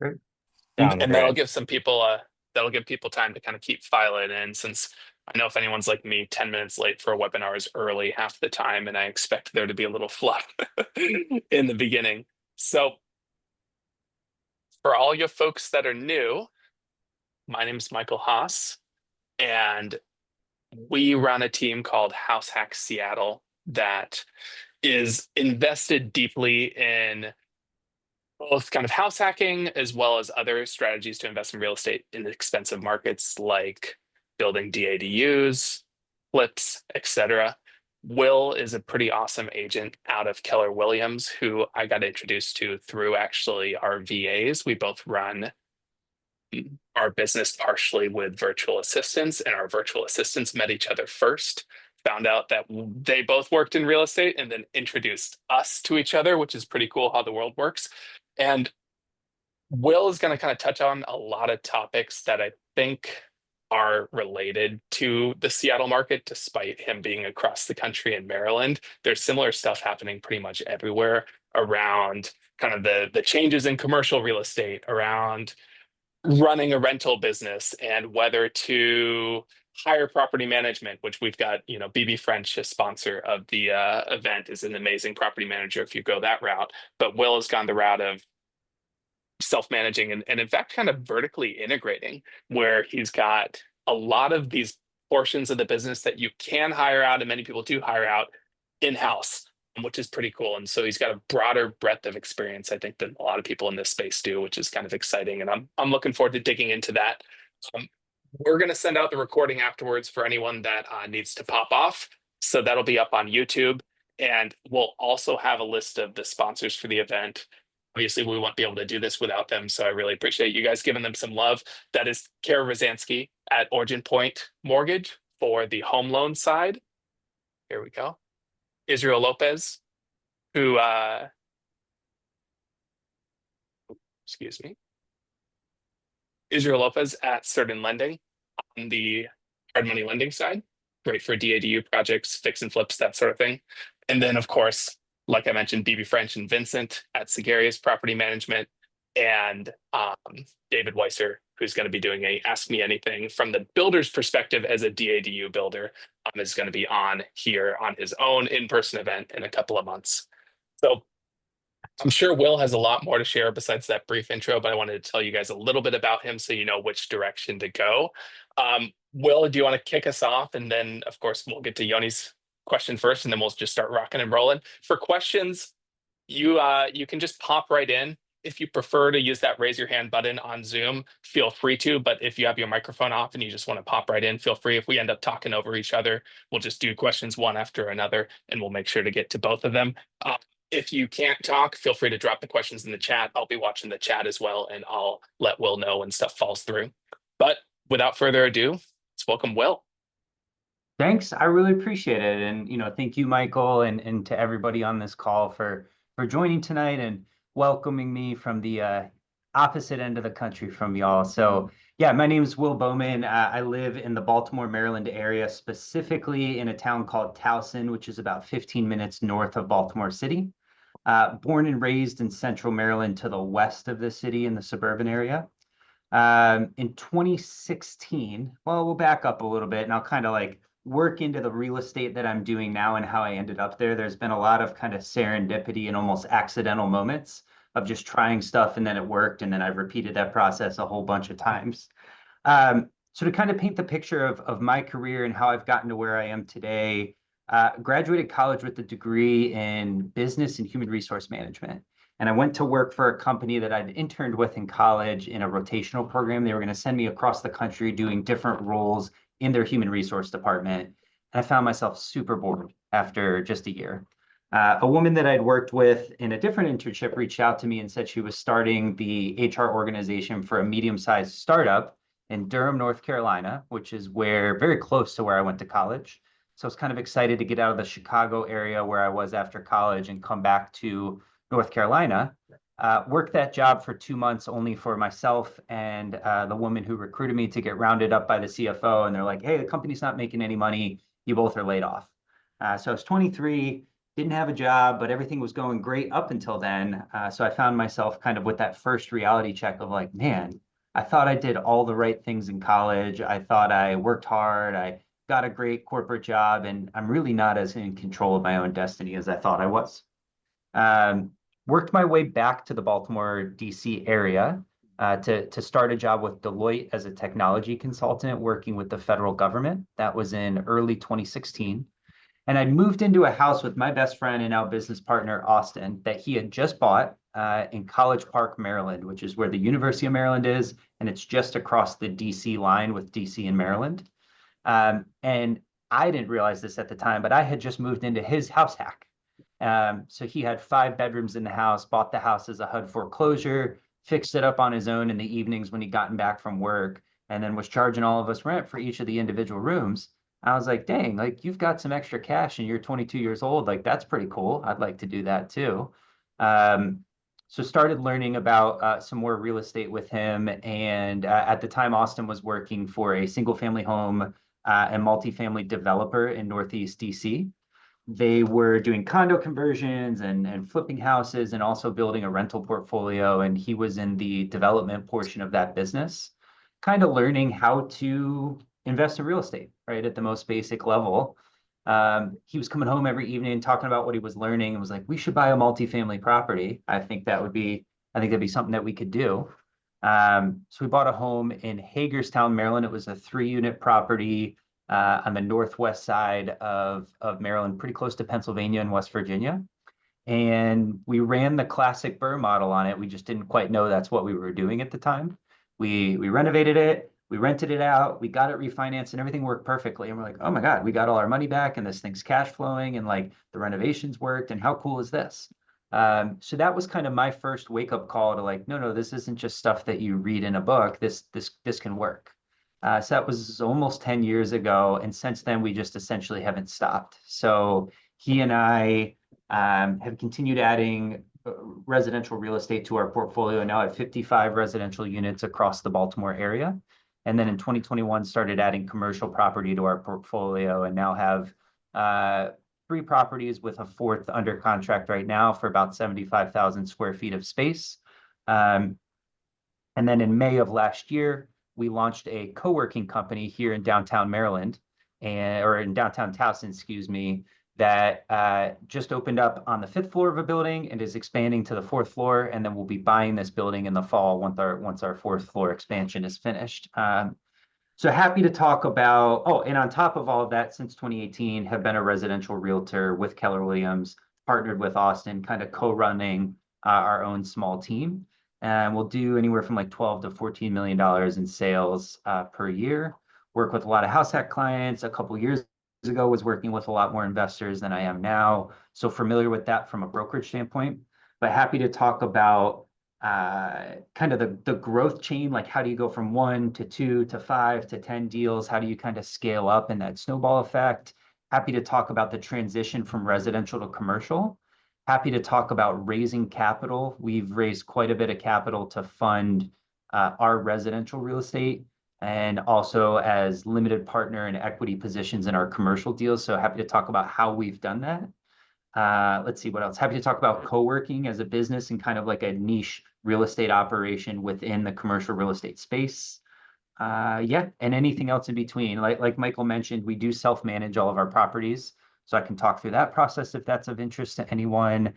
Great. And, Sounds and great. that'll give people time to kind of keep filing in, since I know if anyone's like me, 10 minutes late for a webinar is early half the time, and I expect there to be a little fluff in the beginning. So for all you folks that are new, my name is Michael Haas, and we run a team called HouseHack Seattle that is invested deeply in both kind of house hacking as well as other strategies to invest in real estate in expensive markets like building DADUs, flips, etc. Will is a pretty awesome agent out of Keller Williams who I got introduced to through actually our VAs. We both run our business partially with virtual assistants, and our virtual assistants met each other first, found out that they both worked in real estate, and then introduced us to each other, which is pretty cool how the world works. And Will is going to kind of touch on a lot of topics that I think are related to the Seattle market, despite him being across the country in Maryland. There's similar stuff happening pretty much everywhere around kind of the changes in commercial real estate, around running a rental business, and whether to hire property management, which we've got, BB French, a sponsor of the event, is an amazing property manager if you go that route. But Will has gone the route of self-managing and in fact kind of vertically integrating, where he's got a lot of these portions of the business that you can hire out and many people do hire out in-house, which is pretty cool. And so he's got a broader breadth of experience, I think, than a lot of people in this space do, which is kind of exciting. And I'm looking forward to digging into that. Um, we're going to send out the recording afterwards for anyone that needs to pop off. So that'll be up on YouTube. And we'll also have a list of the sponsors for the event. Obviously, we won't be able to do this without them. So I really appreciate you guys giving them some love. That is Kara Rosansky at Origin Point Mortgage for the home loan side. Here we go. Israel Lopez, who, excuse me, Israel Lopez at Certain Lending on the hard money lending side. Great for DADU projects, fix and flips, that sort of thing. And then, of course, like I mentioned, BB French and Vincent at Segarius Property Management, and David Weiser, who's going to be doing a Ask Me Anything from the builder's perspective as a DADU builder, is going to be on here on his own in-person event in a couple of months. So I'm sure Will has a lot more to share besides that brief intro, but I wanted to tell you guys a little bit about him so you know which direction to go. Will, do you want to kick us off? And then, of course, we'll get to Yoni's question first, and then we'll just start rocking and rolling. For questions, you can just pop right in. If you prefer to use that raise your hand button on Zoom, feel free to. But if you have your microphone off and you just want to pop right in, feel free. If we end up talking over each other, we'll just do questions one after another, and we'll make sure to get to both of them. If you can't talk, feel free to drop the questions in the chat. I'll be watching the chat as well, and I'll let Will know when stuff falls through. But without further ado, let's welcome Will. Thanks. I really appreciate it. And, thank you, Michael, and to everybody on this call for joining tonight and welcoming me from the opposite end of the country from y'all. So, yeah, my name is Will Bowman. I live in the Baltimore, Maryland area, specifically in a town called Towson, which is about 15 minutes north of Baltimore City. Born and raised in central Maryland to the west of the city in the suburban area. In 2016, well, we'll back up a little bit and I'll kind of like work into the real estate that I'm doing now and how I ended up there. There's been a lot of kind of serendipity and almost accidental moments of just trying stuff and then it worked. And then I've repeated that process a whole bunch of times. So to kind of paint the picture of my career and how I've gotten to where I am today, graduated college with a degree in business and human resource management. And I went to work for a company that I'd interned with in college in a rotational program. They were going to send me across the country doing different roles in their human resource department. And I found myself super bored after just a year. A woman that I'd worked with in a different internship reached out to me and said she was starting the HR organization for a medium-sized startup in Durham, North Carolina, which is very close to where I went to college. So I was kind of excited to get out of the Chicago area where I was after college and come back to North Carolina. Worked that job for 2 months only for myself and the woman who recruited me to get rounded up by the CFO. And they're like, hey, the company's not making any money. You both are laid off. So I was 23, didn't have a job, but everything was going great up until then. So I found myself kind of with that first reality check of like, man, I thought I did all the right things in college. I thought I worked hard. I got a great corporate job, and I'm really not as in control of my own destiny as I thought I was. Um, Worked my way back to the Baltimore, DC area to start a job with Deloitte as a technology consultant working with the federal government. That was in early 2016. And I moved into a house with my best friend and now business partner, Austin, that he had just bought in College Park, Maryland, which is where the University of Maryland is. And it's just across the DC line with DC and Maryland. And I didn't realize this at the time, but I had just moved into his house hack. So he had 5 bedrooms in the house, bought the house as a HUD foreclosure, fixed it up on his own in the evenings when he'd gotten back from work, and then was charging all of us rent for each of the individual rooms. I was like, dang, like you've got some extra cash and you're 22 years old. Like that's pretty cool. I'd like to do that too. Um, so started learning about some more real estate with him. And at the time, Austin was working for a single family home and multifamily developer in Northeast DC. They were doing condo conversions and flipping houses and also building a rental portfolio. And he was in the development portion of that business, kind of learning how to invest in real estate, right, at the most basic level. He was coming home every evening talking about what he was learning and was like, we should buy a multifamily property. I think that'd be something that we could do. So we bought a home in Hagerstown, Maryland. It was a 3-unit property on the northwest side of Maryland, pretty close to Pennsylvania and West Virginia. And we ran the classic BRRRR model on it. We just didn't quite know that's what we were doing at the time. We renovated it, we rented it out, we got it refinanced, and everything worked perfectly. And we're like, oh my God, we got all our money back, and this thing's cash flowing, and like the renovations worked, and how cool is this? So that was kind of my first wake up call to like, no, this isn't just stuff that you read in a book. This can work. So that was almost 10 years ago. And since then, we just essentially haven't stopped. So he and I have continued adding residential real estate to our portfolio, now at 55 residential units across the Baltimore area. And then in 2021, started adding commercial property to our portfolio and now have 3 properties with a 4th under contract right now for about 75,000 square feet of space. And then in May of last year, we launched a co-working company here in downtown Maryland, or in downtown Towson, excuse me, that just opened up on the 5th floor of a building and is expanding to the 4th floor. And then we'll be buying this building in the fall once our 4th floor expansion is finished. So happy to talk about, oh, and on top of all of that, since 2018, have been a residential realtor with Keller Williams, partnered with Austin, kind of co-running our own small team. And we'll do anywhere from like 12 to $14 million in sales per year. Work with a lot of HouseHack clients. A couple years ago was working with a lot more investors than I am now. So familiar with that from a brokerage standpoint, but happy to talk about kind of the growth chain, like how do you go from 1 to 2 to 5 to 10 deals? How do you kind of scale up in that snowball effect? Happy to talk about the transition from residential to commercial. Happy to talk about raising capital. We've raised quite a bit of capital to fund our residential real estate and also as limited partner and equity positions in our commercial deals. So happy to talk about how we've done that. Let's see what else. Happy to talk about co-working as a business and kind of like a niche real estate operation within the commercial real estate space. Yeah, and anything else in between. Like Michael mentioned, we do self-manage all of our properties. So I can talk through that process if that's of interest to anyone.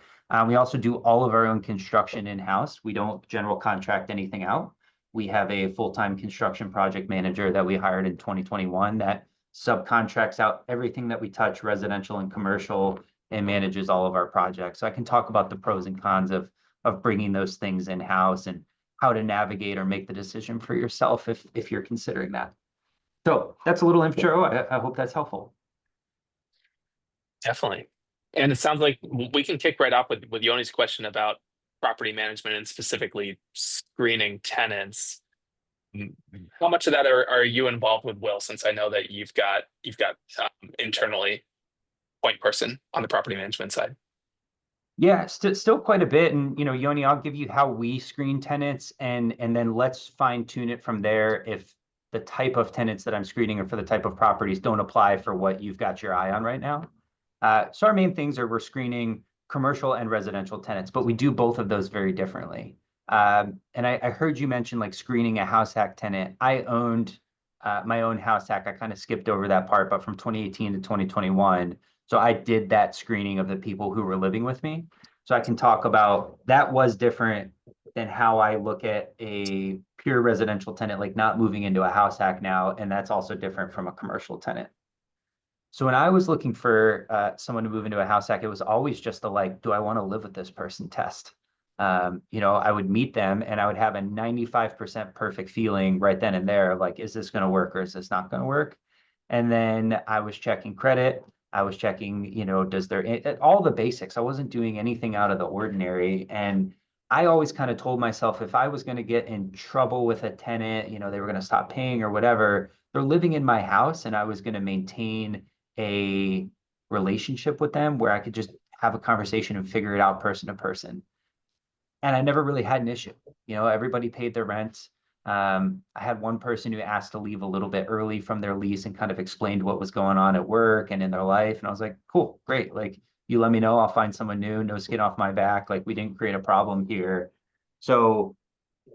We also do all of our own construction in-house. We don't general contract anything out. We have a full-time construction project manager that we hired in 2021 that subcontracts out everything that we touch, residential and commercial, and manages all of our projects. So I can talk about the pros and cons of bringing those things in-house and how to navigate or make the decision for yourself if you're considering that. So that's a little intro. I hope that's helpful. Definitely. And it sounds like we can kick right off with Yoni's question about property management and specifically screening tenants. How much of that are you involved with, Will? Since I know that you've got internally point person on the property management side. Yeah, still quite a bit. And Yoni, I'll give you how we screen tenants and then let's fine tune it from there if the type of tenants that I'm screening or for the type of properties don't apply for what you've got your eye on right now. So our main things are we're screening commercial and residential tenants, but we do both of those very differently. And I heard you mention like screening a house hack tenant. I owned my own house hack. I kind of skipped over that part, but from 2018 to 2021. So I did that screening of the people who were living with me. So I can talk about that was different than how I look at a pure residential tenant, like not moving into a house hack now. And that's also different from a commercial tenant. So when I was looking for someone to move into a house hack, it was always just the like, do I want to live with this person test? I would meet them and I would have a 95% perfect feeling right then and there of like, is this going to work or is this not going to work? And then I was checking credit. I was checking, does there all the basics. I wasn't doing anything out of the ordinary. And I always kind of told myself if I was going to get in trouble with a tenant, they were going to stop paying or whatever, they're living in my house and I was going to maintain a relationship with them where I could just have a conversation and figure it out person to person. And I never really had an issue. Everybody paid their rent. I had one person who asked to leave a little bit early from their lease and kind of explained what was going on at work and in their life. And I was like, cool, great. Like, you let me know, I'll find someone new, no skin off my back. Like, we didn't create a problem here. So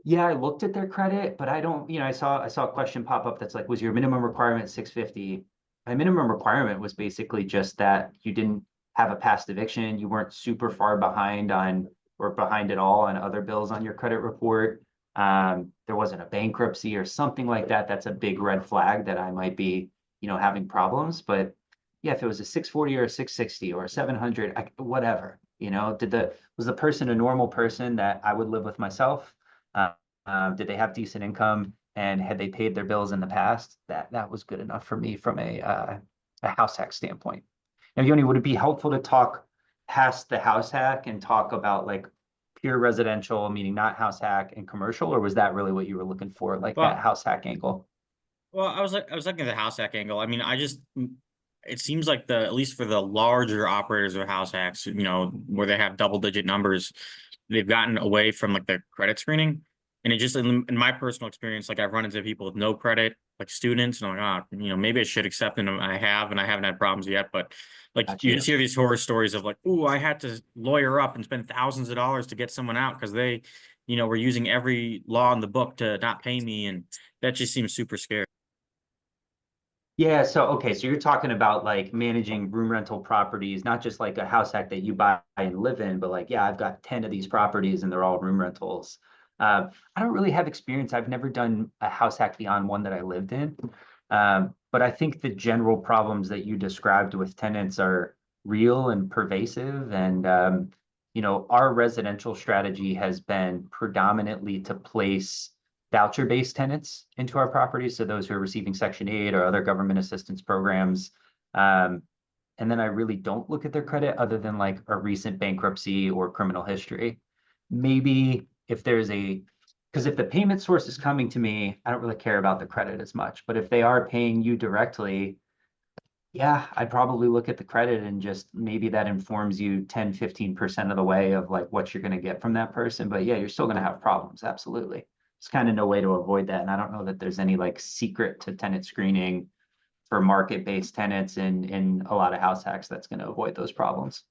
yeah, I looked at their credit, but I don't, I saw a question pop up that's like, was your minimum requirement 650? My minimum requirement was basically just that you didn't have a past eviction, you weren't super far behind on or behind at all on other bills on your credit report. There wasn't a bankruptcy or something like that. That's a big red flag that I might be, having problems. But yeah, if it was a 640 or a 660 or a 700, whatever, was the person a normal person that I would live with myself? Did they have decent income and had they paid their bills in the past? That was good enough for me from a house hack standpoint. Now, Yoni, would it be helpful to talk past the house hack and talk about like pure residential, meaning not house hack and commercial, or was that really what you were looking for, like that Well, house hack angle? I was looking at the house hack angle. I mean, it seems like at least for the larger operators of house hacks, where they have double digit numbers, they've gotten away from like the credit screening. And it just, in my personal experience, like I've run into people with no credit, like students, and I'm like, maybe I should accept them. I have, and I haven't had problems yet. But like Got you you. just hear these horror stories of like, oh, I had to lawyer up and spend thousands of dollars to get someone out because they, were using every law in the book to not pay me. And that just seems super scary. Yeah, so okay, so you're talking about like managing room rental properties, not just like a house hack that you buy and live in, but like, yeah, I've got 10 of these properties and they're all room rentals. I don't really have experience. I've never done a house hack beyond one that I lived in. But I think the general problems that you described with tenants are real and pervasive. And our residential strategy has been predominantly to place voucher-based tenants into our properties, so those who are receiving Section 8 or other government assistance programs. Um, and then I really don't look at their credit other than like a recent bankruptcy or criminal history. Maybe if there's because if the payment source is coming to me, I don't really care about the credit as much. But if they are paying you directly, yeah, I'd probably look at the credit and just maybe that informs you 10, 15% of the way of like what you're going to get from that person. But yeah, you're still going to have problems. Absolutely. There's kind of no way to avoid that. And I don't know that there's any like secret to tenant screening for market-based tenants in a lot of house hacks that's going to avoid those problems.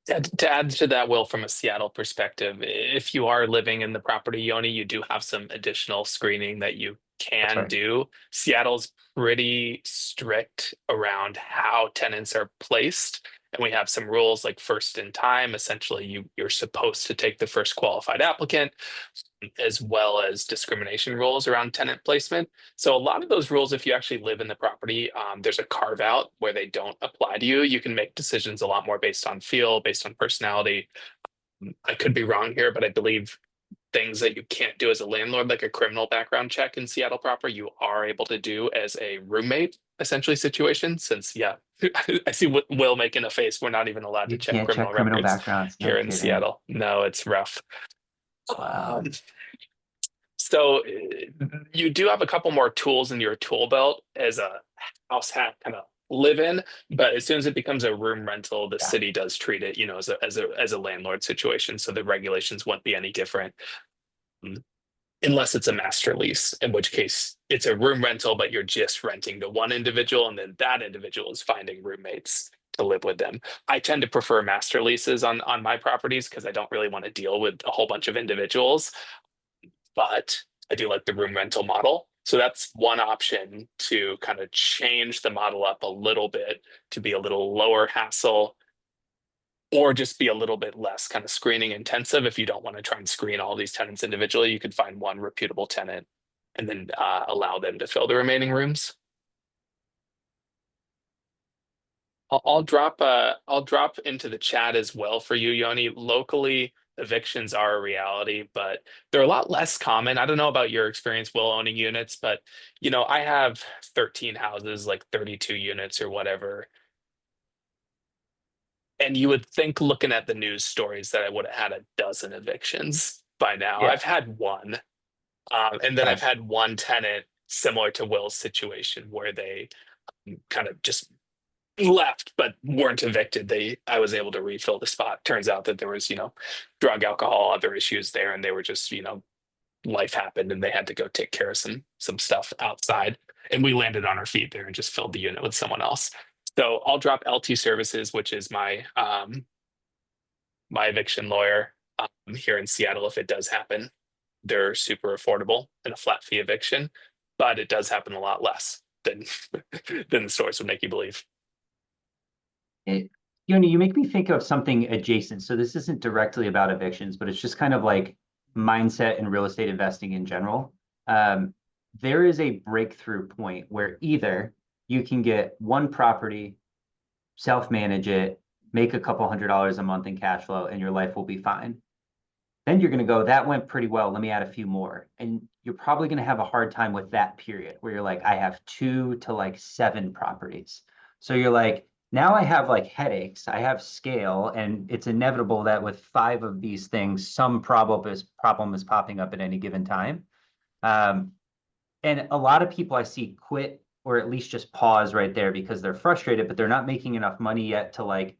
To add to that, Will, from a Seattle perspective, if you are living in the property, Yoni, you do have some additional screening that you That's can right. do. Seattle's pretty strict around how tenants are placed. And we have some rules like first in time. Essentially, you're supposed to take the first qualified applicant, as well as discrimination rules around tenant placement. So a lot of those rules, if you actually live in the property, there's a carve out where they don't apply to you. You can make decisions a lot more based on feel, based on personality. I could be wrong here, but I believe things that you can't do as a landlord, like a criminal background check in Seattle proper, you are able to do as a roommate essentially situation. Since, yeah, I see Will making a face. We're not even allowed to You check can't check criminal criminal records backgrounds. No here in kidding. Seattle. No, it's rough. Wow. Um, so you do have a couple more tools in your tool belt as a house hack kind of live in, but as soon as it becomes a room rental, the Yeah. city does treat it, as a landlord situation. So the regulations won't be any different. unless it's a master lease, in which case it's a room rental, but you're just renting to one individual, and then that individual is finding roommates to live with them. I tend to prefer master leases on my properties because I don't really want to deal with a whole bunch of individuals, but I do like the room rental model. So that's one option to kind of change the model up a little bit to be a little lower hassle, or just be a little bit less kind of screening intensive. If you don't want to try and screen all these tenants individually, you could find one reputable tenant and then allow them to fill the remaining rooms. I'll drop into the chat as well for you, Yoni. Locally, evictions are a reality, but they're a lot less common. I don't know about your experience, Will, owning units, but I have 13 houses, like 32 units or whatever. And you would think, looking at the news stories, that I would have had a dozen evictions by now. Yeah. I've had one. And then I've had one tenant similar to Will's situation where they kind of just left but weren't evicted. I was able to refill the spot. Turns out that there was, drug, alcohol, other issues there, and they were just, life happened and they had to go take care of some stuff outside. And we landed on our feet there and just filled the unit with someone else. So I'll drop LT Services, which is my my eviction lawyer here in Seattle if it does happen. They're super affordable and a flat fee eviction, but it does happen a lot less than than the stores would make you believe. Yoni, you make me think of something adjacent. So this isn't directly about evictions, but it's just kind of like mindset and real estate investing in general. There is a breakthrough point where either you can get one property, self-manage it, make a couple $100s a month in cash flow, and your life will be fine. Then you're going to go, that went pretty well. Let me add a few more. And you're probably going to have a hard time with that period where you're like, I have 2 to like 7 properties. So you're like, now I have like headaches, I have scale, and it's inevitable that with 5 of these things, some problem is popping up at any given time. And a lot of people I see quit or at least just pause right there because they're frustrated, but they're not making enough money yet to like,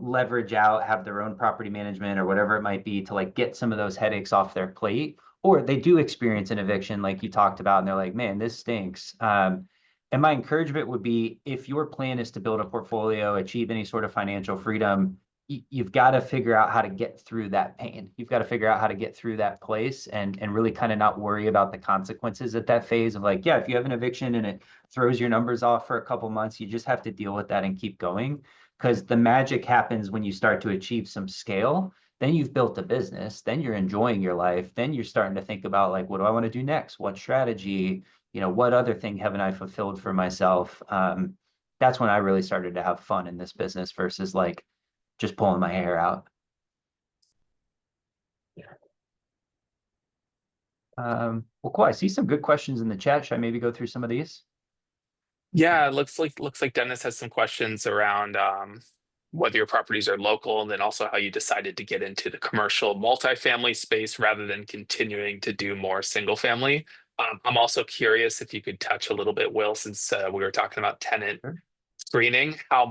leverage out, have their own property management or whatever it might be to like get some of those headaches off their plate. Or they do experience an eviction like you talked about, and they're like, man, this stinks. And my encouragement would be, if your plan is to build a portfolio, achieve any sort of financial freedom, you've got to figure out how to get through that pain. You've got to figure out how to get through that place and really kind of not worry about the consequences at that phase of like, yeah, if you have an eviction and it throws your numbers off for a couple months, you just have to deal with that and keep going. Because the magic happens when you start to achieve some scale. Then you've built a business, then you're enjoying your life, then you're starting to think about like, what do I want to do next? What strategy? What other thing haven't I fulfilled for myself? That's when I really started to have fun in this business versus like just pulling my hair out. Well, cool. I see some good questions in the chat. Should I maybe go through some of these? Yeah, it looks like Dennis has some questions around whether your properties are local, and then also how you decided to get into the commercial multifamily space rather than continuing to do more single family. I'm also curious if you could touch a little bit, Will, since we were talking about tenant screening, how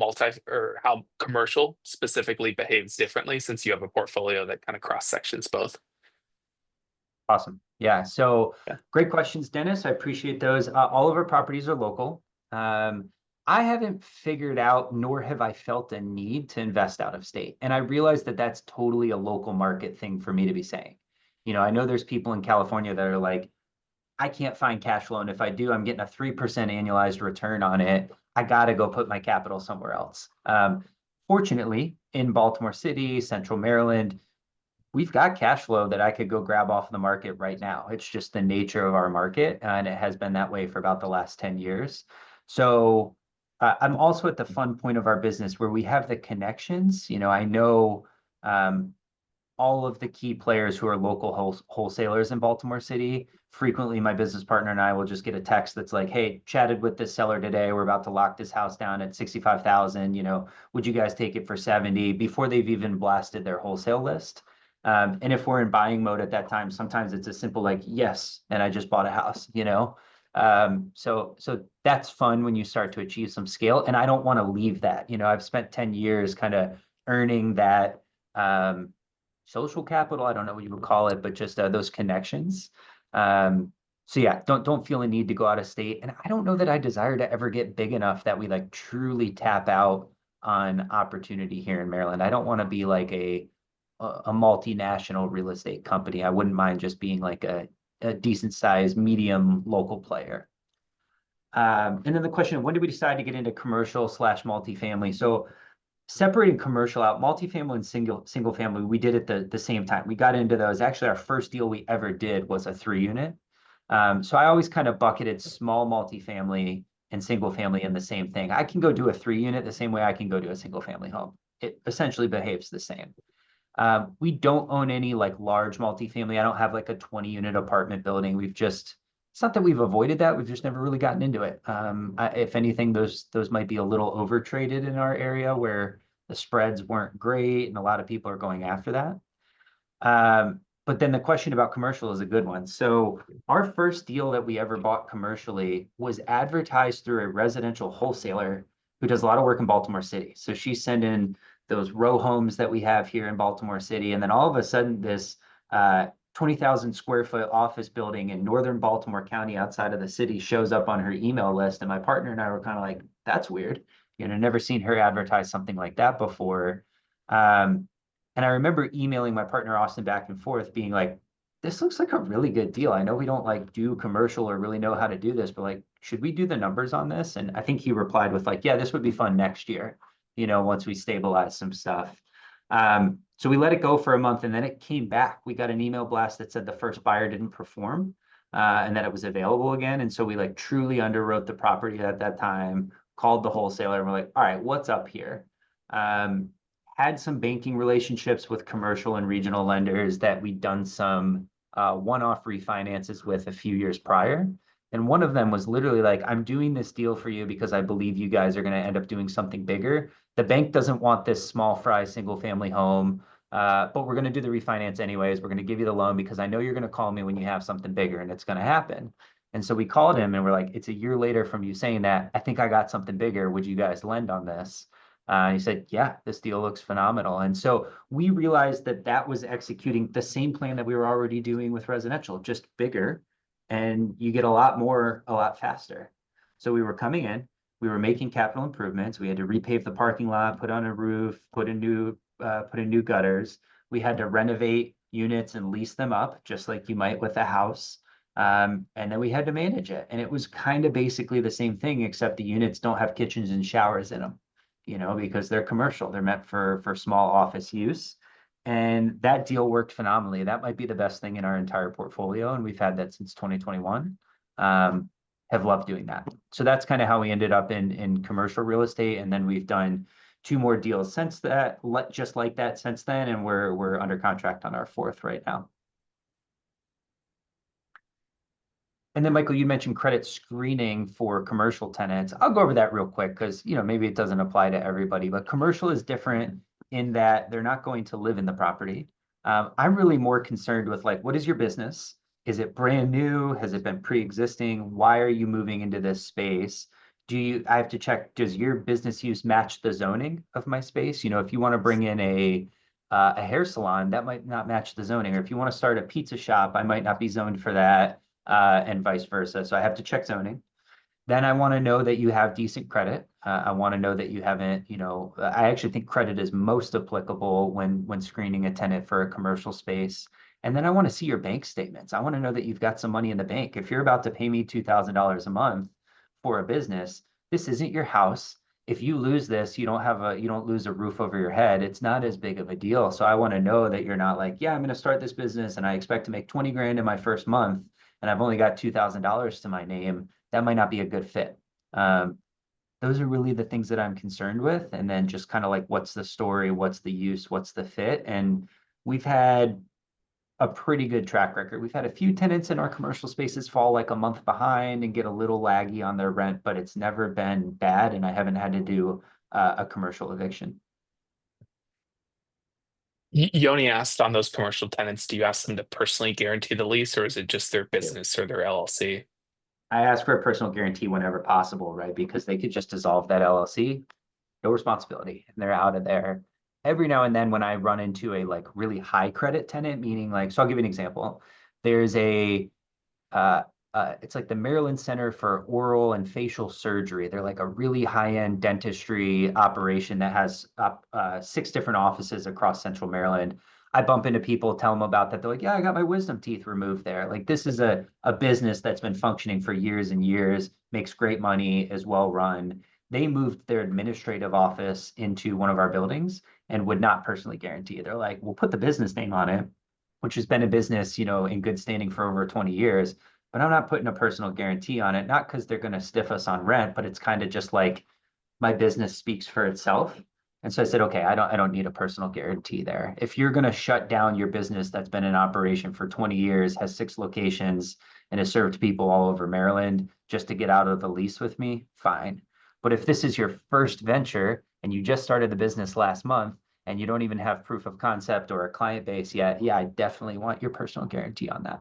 how commercial specifically behaves differently, since you have a portfolio that kind of cross sections both. Awesome. Yeah. So great questions, Dennis. I appreciate those. All of our properties are local. I haven't figured out, nor have I felt a need to invest out of state. And I realize that that's totally a local market thing for me to be saying. I know there's people in California that are like, I can't find cash flow. And if I do, I'm getting a 3% annualized return on it. I got to go put my capital somewhere else. Fortunately, in Baltimore City, Central Maryland, we've got cash flow that I could go grab off the market right now. It's just the nature of our market, and it has been that way for about the last 10 years. So I'm also at the fun point of our business where we have the connections. I know all of the key players who are local wholesalers in Baltimore City. Frequently, my business partner and I will just get a text that's like, hey, chatted with this seller today. We're about to lock this house down at 65,000. Would you guys take it for 70 before they've even blasted their wholesale list? And if we're in buying mode at that time, sometimes it's a simple like, yes, and I just bought a house, So that's fun when you start to achieve some scale. And I don't want to leave that. I've spent 10 years kind of earning that social capital. I don't know what you would call it, but just those connections. So yeah, don't feel a need to go out of state. And I don't know that I desire to ever get big enough that we like truly tap out on opportunity here in Maryland. I don't want to be like a multinational real estate company. I wouldn't mind just being like a decent sized medium local player. And then the question, when did we decide to get into commercial slash multifamily? So separating commercial out, multifamily and single family, we did it the same time. We got into those. Actually, our first deal we ever did was a 3-unit. So I always kind of bucketed small multifamily and single family in the same thing. I can go do a 3-unit the same way I can go do a single family home. It essentially behaves the same. We don't own any like large multifamily. I don't have like a 20-unit apartment building. It's not that we've avoided that. We've just never really gotten into it. If anything, those might be a little overtraded in our area where the spreads weren't great and a lot of people are going after that. But then the question about commercial is a good one. So our first deal that we ever bought commercially was advertised through a residential wholesaler who does a lot of work in Baltimore City. So she's sending those row homes that we have here in Baltimore City. And then all of a sudden this 20,000 square foot office building in northern Baltimore County outside of the city shows up on her email list. And my partner and I were kind of like, that's weird. Never seen her advertise something like that before. And I remember emailing my partner Austin back and forth being like, this looks like a really good deal. I know we don't like do commercial or really know how to do this, but like, should we do the numbers on this? And I think he replied with like, yeah, this would be fun next year, once we stabilize some stuff. So we let it go for a month and then it came back. We got an email blast that said the first buyer didn't perform and that it was available again. And so we like truly underwrote the property at that time, called the wholesaler and we're like, all right, what's up here? Had some banking relationships with commercial and regional lenders that we'd done some one-off refinances with a few years prior. And one of them was literally like, I'm doing this deal for you because I believe you guys are going to end up doing something bigger. The bank doesn't want this small fry single family home, but we're going to do the refinance anyways. We're going to give you the loan because I know you're going to call me when you have something bigger and it's going to happen. And so we called him and we're like, it's a year later from you saying that, I think I got something bigger. Would you guys lend on this? He said, yeah, this deal looks phenomenal. And so we realized that that was executing the same plan that we were already doing with residential, just bigger. And you get a lot more, a lot faster. So we were coming in, we were making capital improvements. We had to repave the parking lot, put on a roof, put in new gutters. We had to renovate units and lease them up, just like you might with a house. And then we had to manage it. And it was kind of basically the same thing, except the units don't have kitchens and showers in them. Because they're commercial, they're meant for small office use. And that deal worked phenomenally. That might be the best thing in our entire portfolio. And we've had that since 2021. Have loved doing that. So that's kind of how we ended up in commercial real estate. And then we've done 2 more deals since that, just like that since then. And we're under contract on our 4th right now. And then, Michael, you mentioned credit screening for commercial tenants. I'll go over that real quick because, maybe it doesn't apply to everybody, but commercial is different in that they're not going to live in the property. I'm really more concerned with like, what is your business? Is it brand new? Has it been pre-existing? Why are you moving into this space? I have to check, does your business use match the zoning of my space? If you want to bring in a hair salon, that might not match the zoning. Or if you want to start a pizza shop, I might not be zoned for that. And vice versa. So I have to check zoning. Then I want to know that you have decent credit. I want to know that you haven't, I actually think credit is most applicable when screening a tenant for a commercial space. And then I want to see your bank statements. I want to know that you've got some money in the bank. If you're about to pay me $2,000 a month for a business, this isn't your house. If you lose this, you don't lose a roof over your head. It's not as big of a deal. So I want to know that you're not like, yeah, I'm going to start this business and I expect to make 20 grand in my first month. And I've only got $2,000 to my name, that might not be a good fit. Those are really the things that I'm concerned with. And then just kind of like, what's the story? What's the use? What's the fit? And we've had a pretty good track record. We've had a few tenants in our commercial spaces fall like a month behind and get a little laggy on their rent, but it's never been bad. And I haven't had to do a commercial eviction. Yoni asked on those commercial tenants, do you ask them to personally guarantee the lease or is it just their business or their LLC? I ask for a personal guarantee whenever possible, right? Because they could just dissolve that LLC, no responsibility, and they're out of there. Every now and then when I run into a like really high credit tenant, meaning like, so I'll give you an example. There's a it's like the Maryland Center for Oral and Facial Surgery. They're like a really high-end dentistry operation that has 6 different offices across Central Maryland. I bump into people, tell them about that. They're like, yeah, I got my wisdom teeth removed there. Like this is a business that's been functioning for years and years, makes great money, is well run. They moved their administrative office into one of our buildings and would not personally guarantee. They're like, we'll put the business name on it, which has been a business, in good standing for over 20 years, but I'm not putting a personal guarantee on it, not because they're going to stiff us on rent, but it's kind of just like my business speaks for itself. And so I said, okay, I don't need a personal guarantee there. If you're going to shut down your business that's been in operation for 20 years, has 6 locations, and has served people all over Maryland just to get out of the lease with me, fine. But if this is your first venture and you just started the business last month and you don't even have proof of concept or a client base yet, yeah, I definitely want your personal guarantee on that.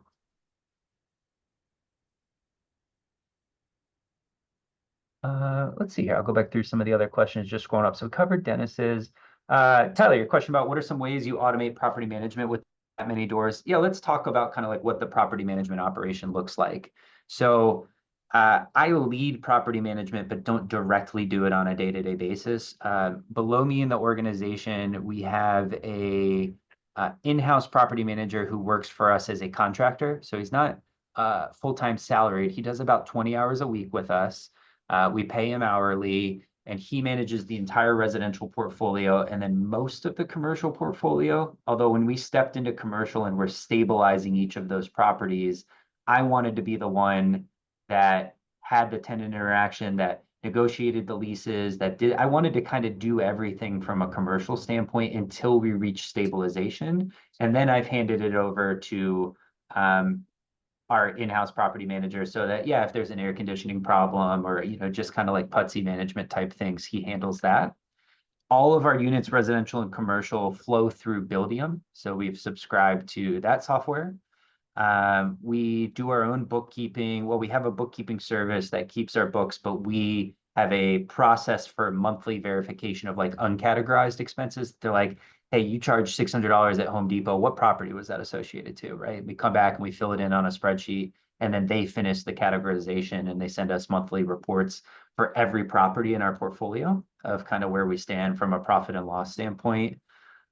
Let's see here. I'll go back through some of the other questions just scrolling up. So we covered Dennis's. Tyler, your question about what are some ways you automate property management with that many doors? Yeah, let's talk about kind of like what the property management operation looks like. So I lead property management, but don't directly do it on a day-to-day basis. Below me in the organization, we have a in-house property manager who works for us as a contractor. So he's not full-time salaried. He does about 20 hours a week with us. We pay him hourly, and he manages the entire residential portfolio and then most of the commercial portfolio. Although when we stepped into commercial and we're stabilizing each of those properties, I wanted to be the one that had the tenant interaction, that negotiated the leases, I wanted to kind of do everything from a commercial standpoint until we reach stabilization. And then I've handed it over to our in-house property manager so that, yeah, if there's an air conditioning problem or, just kind of like putsy management type things, he handles that. All of our units, residential and commercial, flow through Buildium. So we've subscribed to that software. We do our own bookkeeping. Well, we have a bookkeeping service that keeps our books, but we have a process for monthly verification of like uncategorized expenses. They're like, hey, you charge $600 at Home Depot. What property was that associated to, right? We come back and we fill it in on a spreadsheet, and then they finish the categorization and they send us monthly reports for every property in our portfolio of kind of where we stand from a profit and loss standpoint.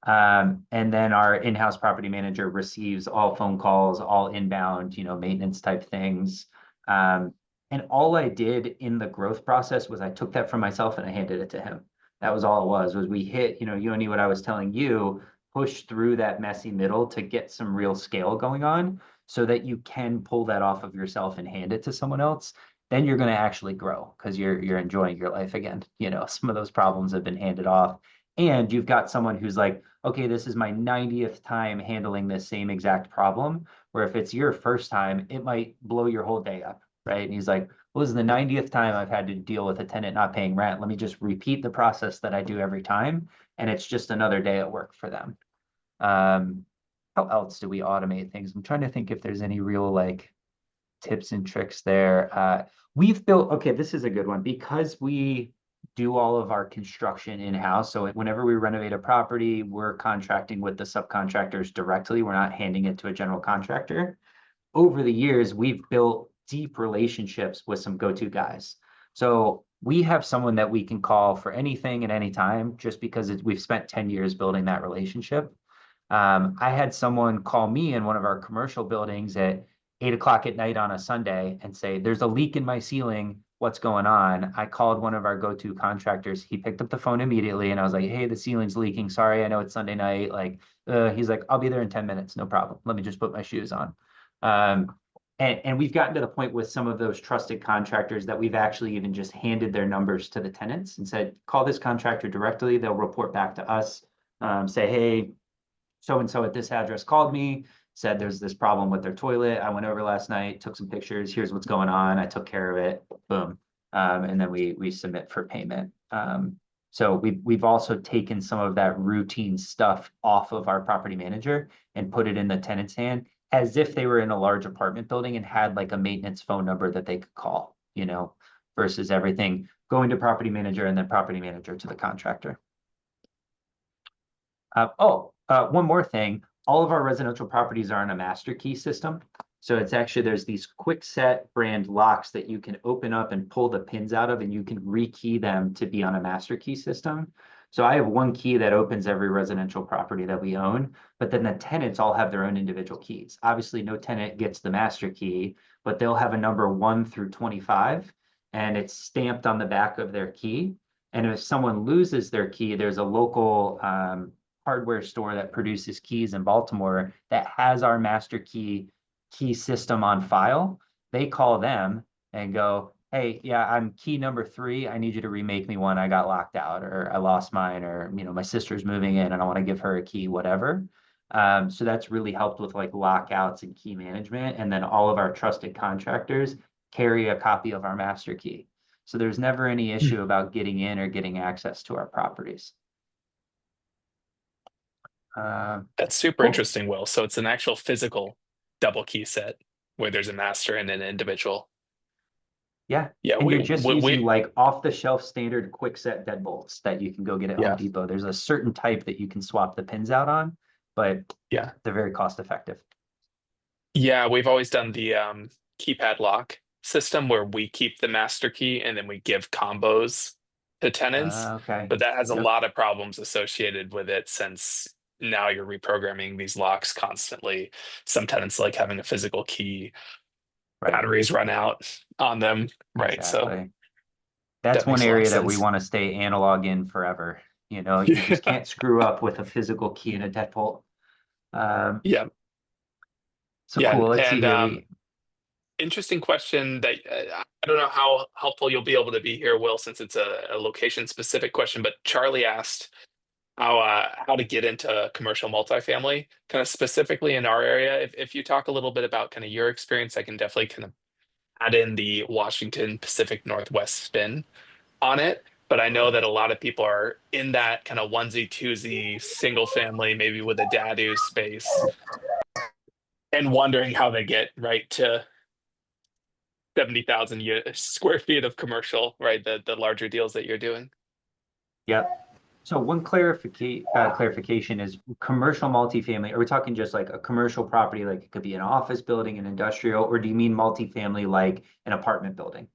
And then our in-house property manager receives all phone calls, all inbound, maintenance type things. And all I did in the growth process was I took that from myself and I handed it to him. That was all it was we hit, Yoni, what I was telling you, push through that messy middle to get some real scale going on so that you can pull that off of yourself and hand it to someone else. Then you're going to actually grow because you're enjoying your life again. Some of those problems have been handed off. And you've got someone who's like, okay, this is my 90th time handling this same exact problem, where if it's your first time, it might blow your whole day up, right? And he's like, well, this is the 90th time I've had to deal with a tenant not paying rent. Let me just repeat the process that I do every time, and it's just another day at work for them. How else do we automate things? I'm trying to think if there's any real like tips and tricks there. We've built, okay, this is a good one because we do all of our construction in-house. So whenever we renovate a property, we're contracting with the subcontractors directly. We're not handing it to a general contractor. Over the years, we've built deep relationships with some go-to guys. So we have someone that we can call for anything at any time, just because we've spent 10 years building that relationship. I had someone call me in one of our commercial buildings at 8 o'clock at night on a Sunday and say, there's a leak in my ceiling. What's going on? I called one of our go-to contractors. He picked up the phone immediately and I was like, hey, the ceiling's leaking. Sorry, I know it's Sunday night. He's like, I'll be there in 10 minutes. No problem. Let me just put my shoes on. And we've gotten to the point with some of those trusted contractors that we've actually even just handed their numbers to the tenants and said, call this contractor directly. They'll report back to us, say, hey, so-and-so at this address called me, said there's this problem with their toilet. I went over last night, took some pictures. Here's what's going on. I took care of it. Boom. And then we submit for payment. So we've also taken some of that routine stuff off of our property manager and put it in the tenant's hand as if they were in a large apartment building and had like a maintenance phone number that they could call, versus everything going to property manager and then property manager to the contractor. One more thing. All of our residential properties are on a master key system. So it's actually, there's these Quickset brand locks that you can open up and pull the pins out of, and you can rekey them to be on a master key system. So I have one key that opens every residential property that we own, but then the tenants all have their own individual keys. Obviously, no tenant gets the master key, but they'll have a number 1 through 25, and it's stamped on the back of their key. And if someone loses their key, there's a local hardware store that produces keys in Baltimore that has our master key system on file. They call them and go, hey, yeah, I'm key number 3. I need you to remake me one. I got locked out, or I lost mine, or my sister's moving in and I want to give her a key, whatever. So that's really helped with like lockouts and key management. And then all of our trusted contractors carry a copy of our master key. So there's never any issue about getting in or getting access to our properties. That's super Cool. interesting, Will. So it's an actual physical double key set where there's a master and an individual. Yeah. Yeah, And we you're just we, using we like off the shelf standard Quickset deadbolts that you can go get at yeah, Home Depot. There's a certain type that you can swap the pins out on, but yeah. they're very cost effective. Yeah, we've always done the keypad lock system where we keep the master key and then we give combos to tenants. Okay. But that has a Yep. lot of problems associated with it since now you're reprogramming these locks constantly. Some tenants like having a physical key, Right. batteries run out on them, right? So Exactly. That's that makes one a lot of area that we sense. want to stay analog in forever. You just can't screw up with a physical key and a deadbolt. Yeah, So yeah, cool. Let's see and here. interesting question that I don't know how helpful you'll be able to be here, Will, since it's a location specific question. But Charlie asked how to get into commercial multifamily, kind of specifically in our area. If you talk a little bit about kind of your experience, I can definitely kind of add in the Washington Pacific Northwest spin on it. But I know that a lot of people are in that kind of onesie twosie single family, maybe with a DADU space, and wondering how they get right to 70,000 square feet of commercial, right? The larger deals that you're doing. Yep. So one clarification is commercial multifamily. Are we talking just like a commercial property, like it could be an office building, an industrial, or do you mean multifamily like an apartment building?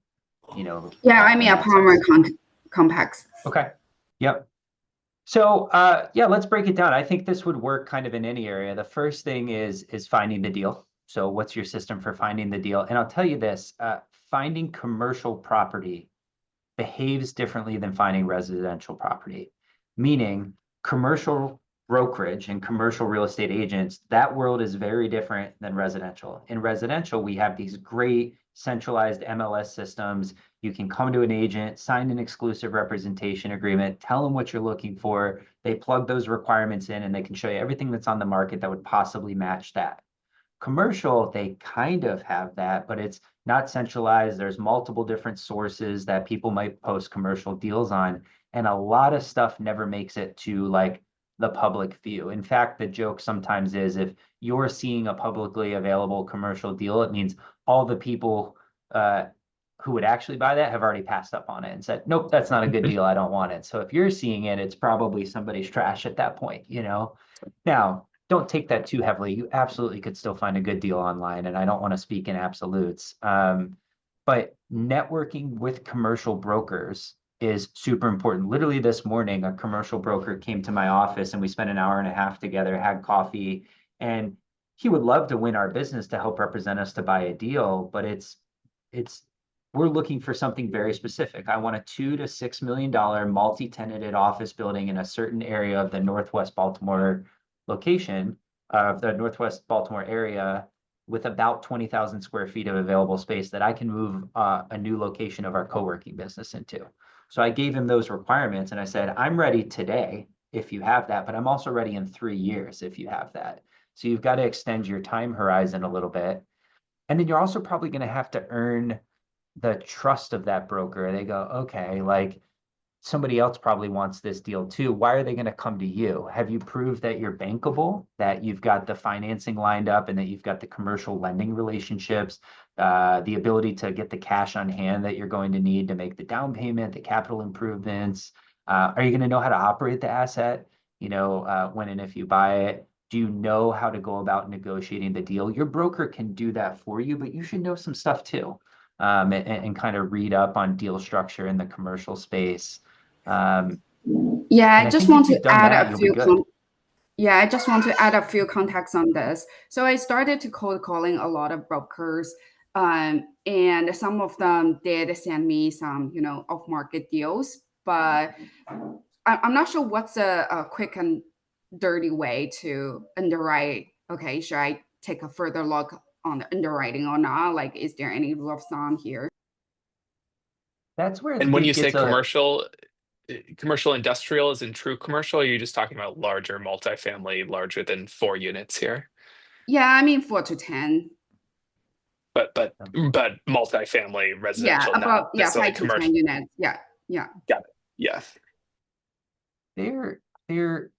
Yeah, I mean in that apartment sense. complex. Okay. Yep. So yeah, let's break it down. I think this would work kind of in any area. The first thing is finding the deal. So what's your system for finding the deal? And I'll tell you this, finding commercial property behaves differently than finding residential property, meaning commercial brokerage and commercial real estate agents, that world is very different than residential. In residential, we have these great centralized MLS systems. You can come to an agent, sign an exclusive representation agreement, tell them what you're looking for. They plug those requirements in and they can show you everything that's on the market that would possibly match that. Commercial, they kind of have that, but it's not centralized. There's multiple different sources that people might post commercial deals on, and a lot of stuff never makes it to like the public view. In fact, the joke sometimes is if you're seeing a publicly available commercial deal, it means all the people who would actually buy that have already passed up on it and said, nope, that's not a good deal. I don't want it. So if you're seeing it, it's probably somebody's trash at that point, Now, don't take that too heavily. You absolutely could still find a good deal online, and I don't want to speak in absolutes. But networking with commercial brokers is super important. Literally this morning, a commercial broker came to my office and we spent an hour and a half together, had coffee, and he would love to win our business to help represent us to buy a deal, but we're looking for something very specific. I want a $2 to $6 million multi-tenanted office building in a certain area of the Northwest Baltimore location of the Northwest Baltimore area with about 20,000 square feet of available space that I can move a new location of our co-working business into. So I gave him those requirements and I said, I'm ready today if you have that, but I'm also ready in 3 years if you have that. So you've got to extend your time horizon a little bit. And then you're also probably going to have to earn the trust of that broker. They go, okay, like somebody else probably wants this deal too. Why are they going to come to you? Have you proved that you're bankable, that you've got the financing lined up and that you've got the commercial lending relationships, the ability to get the cash on hand that you're going to need to make the down payment, the capital improvements? Are you going to know how to operate the asset, when and if you buy it? Do you know how to go about negotiating the deal? Your broker can do that for you, but you should know some stuff too. And kind of read up on deal structure in the commercial space. Yeah, And I I just think if want to you've done add that, a you'll be few good. yeah, I just want to add a few contacts on this. So I started to cold calling a lot of brokers, and some of them did send me some, off market deals, but I'm not sure what's a quick and dirty way to underwrite. Okay, should I take a further look on the underwriting or not? Like, is there any rule of thumb here? That's where And when you it say gets a commercial industrial is in true commercial, or are you just talking about larger multifamily, larger than 4 units here? Yeah, I mean 4 to 10. But multifamily Yeah, residential, not about necessarily 5 to 10 commercial. units. Yeah, yeah. Got it. Yeah. there there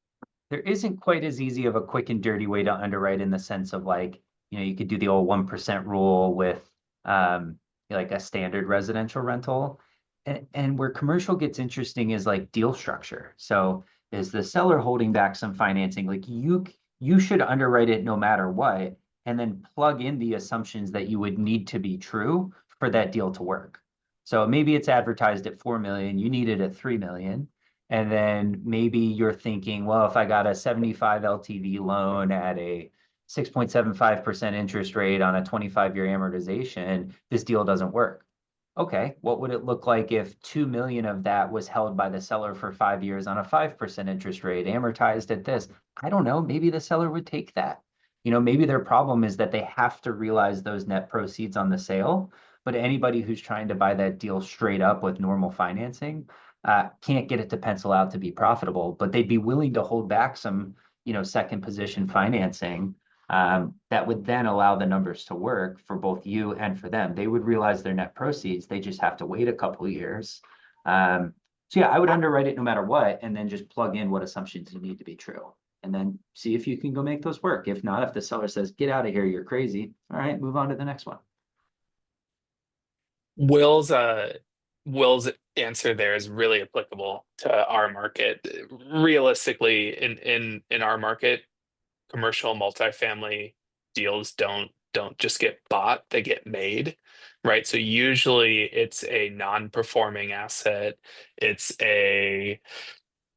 there isn't quite as easy of a quick and dirty way to underwrite in the sense of like, you could do the old 1% rule with like a standard residential rental. And where commercial gets interesting is like deal structure. So is the seller holding back some financing? Like you should underwrite it no matter what, and then plug in the assumptions that you would need to be true for that deal to work. So maybe it's advertised at 4 million, you need it at 3 million. And then maybe you're thinking, well, if I got a 75 LTV loan at a 6.75% interest rate on a 25-year amortization, this deal doesn't work. Okay, what would it look like if 2 million of that was held by the seller for 5 years on a 5% interest rate, amortized at this? I don't know. Maybe the seller would take that. Maybe their problem is that they have to realize those net proceeds on the sale. But anybody who's trying to buy that deal straight up with normal financing can't get it to pencil out to be profitable, but they'd be willing to hold back some, second position financing that would then allow the numbers to work for both you and for them. They would realize their net proceeds. They just have to wait a couple of years. So yeah, I would underwrite it no matter what, and then just plug in what assumptions you need to be true. And then see if you can go make those work. If not, if the seller says, get out of here, you're crazy. All right, move on to the next one. Will's answer there is really applicable to our market. Realistically, in our market, commercial multifamily deals don't just get bought, they get made, right? So usually it's a non-performing asset, it's a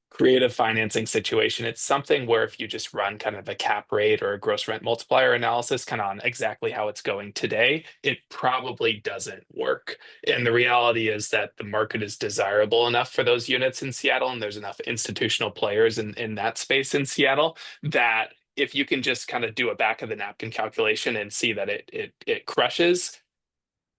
creative financing situation. It's something where if you just run kind of a cap rate or a gross rent multiplier analysis kind of on exactly how it's going today, it probably doesn't work. And the reality is that the market is desirable enough for those units in Seattle, and there's enough institutional players in that space in Seattle that if you can just kind of do a back of the napkin calculation and see that it crushes,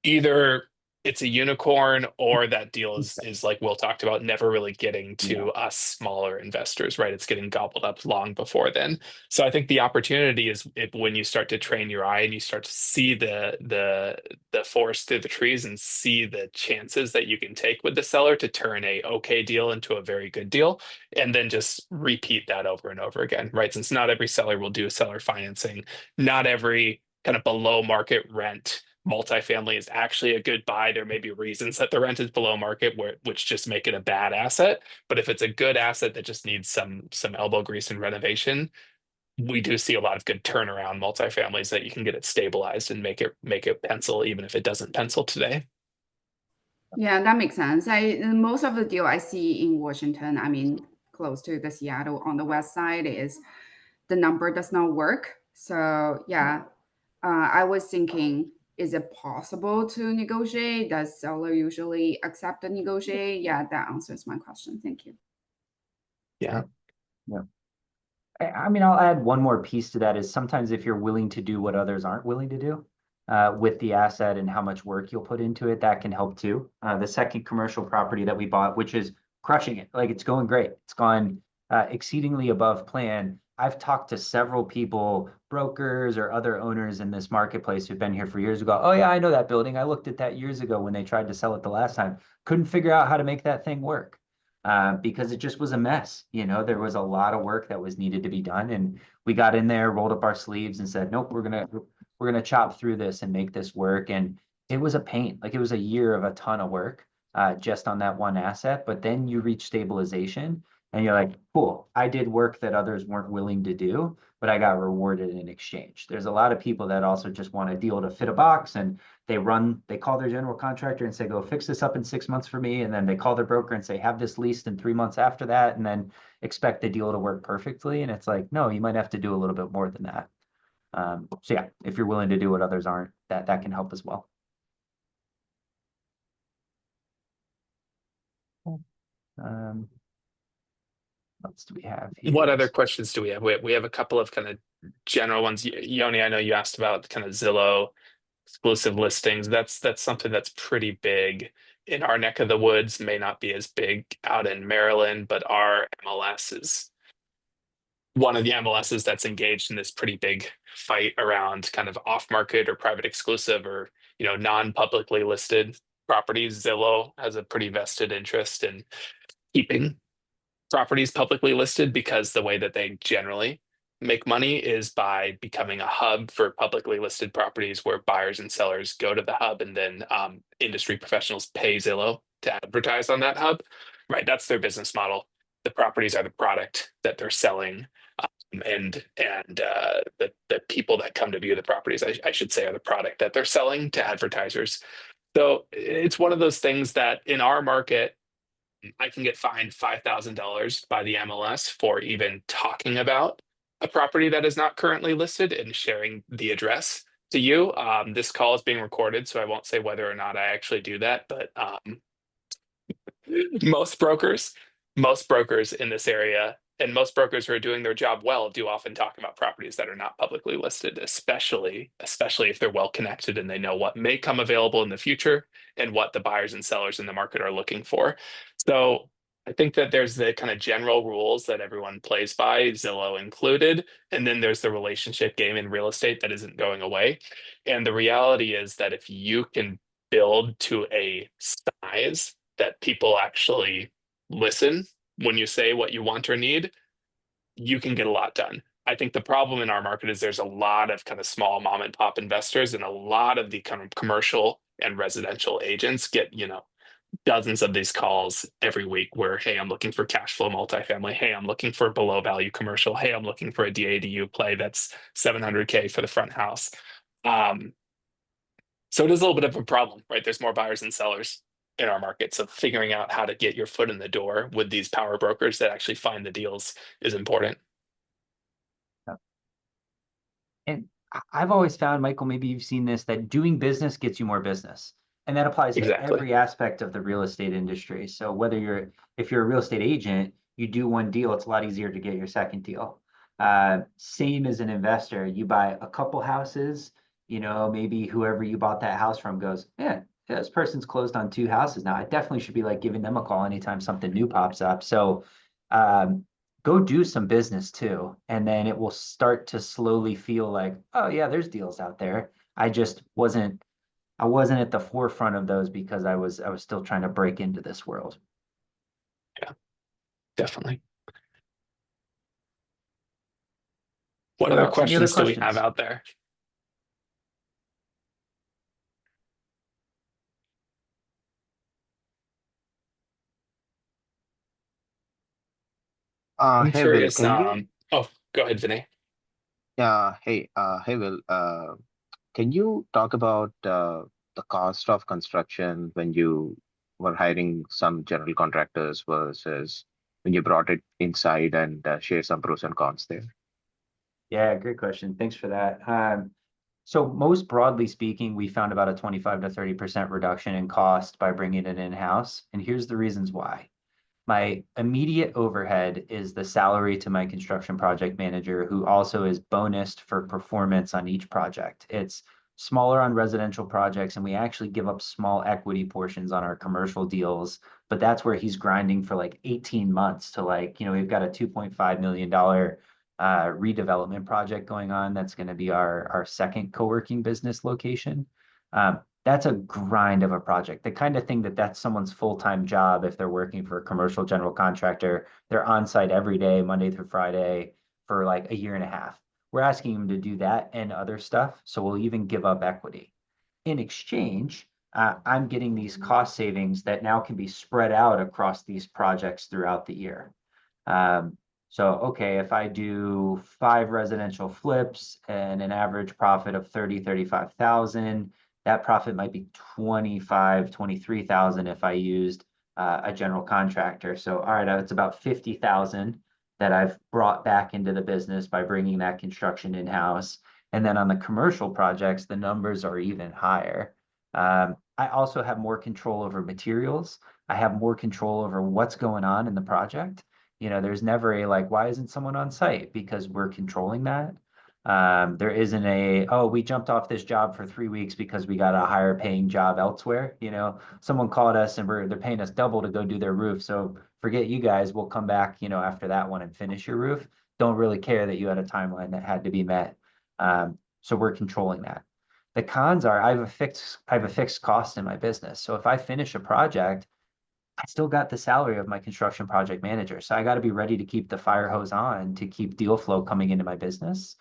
either it's a unicorn or that deal is like Will talked about, never really getting to us smaller investors, right? It's getting gobbled up long before then. So I think the opportunity is when you start to train your eye and you start to see the forest through the trees and see the chances that you can take with the seller to turn a okay deal into a very good deal, and then just repeat that over and over again, right? Since not every seller will do seller financing, not every kind of below market rent multifamily is actually a good buy. There may be reasons that the rent is below market, which just make it a bad asset. But if it's a good asset that just needs some elbow grease and renovation, we do see a lot of good turnaround multifamilies that you can get it stabilized and make it pencil, even if it doesn't pencil today. Yeah, that makes sense. Most of the deal I see in Washington, I mean, close to the Seattle on the west side, is the number does not work. So yeah, I was thinking, is it possible to negotiate? Does seller usually accept the negotiate? Yeah, that answers my question. Thank you. Yeah. Yeah. I mean, I'll add one more piece to that is sometimes if you're willing to do what others aren't willing to do with the asset and how much work you'll put into it, that can help too. The second commercial property that we bought, which is crushing it, like it's going great. It's gone exceedingly above plan. I've talked to several people, brokers or other owners in this marketplace who've been here for years who go, oh yeah, I know that building. I looked at that years ago when they tried to sell it the last time. Couldn't figure out how to make that thing work. Because it just was a mess. There was a lot of work that was needed to be done, and we got in there, rolled up our sleeves, and said, "Nope, we're gonna chop through this and make this work." And it was a pain. Like it was a year of a ton of work just on that one asset. But then you reach stabilization, And you're like, cool, I did work that others weren't willing to do, but I got rewarded in exchange. There's a lot of people that also just want a deal to fit a box, and they call their general contractor and say, go fix this up in 6 months for me. And then they call their broker and say, have this leased in 3 months after that, and then expect the deal to work perfectly. And it's like, no, you might have to do a little bit more than that. So yeah, if you're willing to do what others aren't, that can help as well. What else do we have here? What other questions do we have? We have a couple of kind of general ones. Yoni, I know you asked about kind of Zillow exclusive listings. That's something that's pretty big in our neck of the woods. May not be as big out in Maryland, but our MLS is one of the MLSs that's engaged in this pretty big fight around kind of off-market or private exclusive or non-publicly listed properties. Zillow has a pretty vested interest in keeping properties publicly listed because the way that they generally make money is by becoming a hub for publicly listed properties where buyers and sellers go to the hub, and then industry professionals pay Zillow to advertise on that hub. Right, that's their business model. The properties are the product that they're selling, and the people that come to view the properties, I should say, are the product that they're selling to advertisers. So it's one of those things that in our market, I can get fined $5,000 by the MLS for even talking about a property that is not currently listed and sharing the address to you. This call is being recorded, so I won't say whether or not I actually do that, but most brokers in this area, and most brokers who are doing their job well, do often talk about properties that are not publicly listed, especially if they're well connected and they know what may come available in the future and what the buyers and sellers in the market are looking for. So I think that there's the kind of general rules that everyone plays by, Zillow included, and then there's the relationship game in real estate that isn't going away. And the reality is that if you can build to a size that people actually listen when you say what you want or need, you can get a lot done. I think the problem in our market is there's a lot of kind of small mom and pop investors, and a lot of the kind of commercial and residential agents get, dozens of these calls every week where, hey, I'm looking for cash flow multifamily. Hey, I'm looking for below value commercial. Hey, I'm looking for a DADU play that's $700K for the front house. So it is a little bit of a problem, right? There's more buyers and sellers in our market. So figuring out how to get your foot in the door with these power brokers that actually find the deals is important. And I've always found, Michael, maybe you've seen this, that doing business gets you more business. And that applies to Exactly. every aspect of the real estate industry. So if you're a real estate agent, you do one deal, it's a lot easier to get your second deal. Same as an investor, you buy a couple houses, maybe whoever you bought that house from goes, yeah, this person's closed on 2 houses now. I definitely should be like giving them a call anytime something new pops up. So go do some business too. And then it will start to slowly feel like, oh yeah, there's deals out there. I wasn't at the forefront of those because I was still trying to break into this world. Yeah, definitely. What other questions do we have out there? I'm Hey Will, curious. Oh, go ahead, Vinay. hey Will, can you talk about the cost of construction when you were hiring some general contractors versus when you brought it inside, and share some pros and cons there? Yeah, great question. Thanks for that. So most broadly speaking, we found about a 25 to 30% reduction in cost by bringing it in-house. And here's the reasons why. My immediate overhead is the salary to my construction project manager, who also is bonused for performance on each project. It's smaller on residential projects, and we actually give up small equity portions on our commercial deals, but that's where he's grinding for like 18 months to we've got a $2.5 million redevelopment project going on. That's going to be our second co-working business location. That's a grind of a project, the kind of thing that's someone's full-time job. If they're working for a commercial general contractor, they're on site every day, Monday through Friday, for like a year and a half. We're asking them to do that and other stuff. So we'll even give up equity. In exchange, I'm getting these cost savings that now can be spread out across these projects throughout the year. So, okay, if I do 5 residential flips and an average profit of 35,000, that profit might be 23,000 if I used a general contractor. So, all right, it's about 50,000 that I've brought back into the business by bringing that construction in-house. And then on the commercial projects, the numbers are even higher. I also have more control over materials. I have more control over what's going on in the project. There's never a like, why isn't someone on site? Because we're controlling that. There isn't oh, we jumped off this job for 3 weeks because we got a higher paying job elsewhere. Someone called us and they're paying us double to go do their roof. So forget you guys, we'll come back, after that one and finish your roof. Don't really care that you had a timeline that had to be met. So we're controlling that. The cons are I have a fixed cost in my business. So if I finish a project, I still got the salary of my construction project manager. So I got to be ready to keep the fire hose on to keep deal flow coming into my business,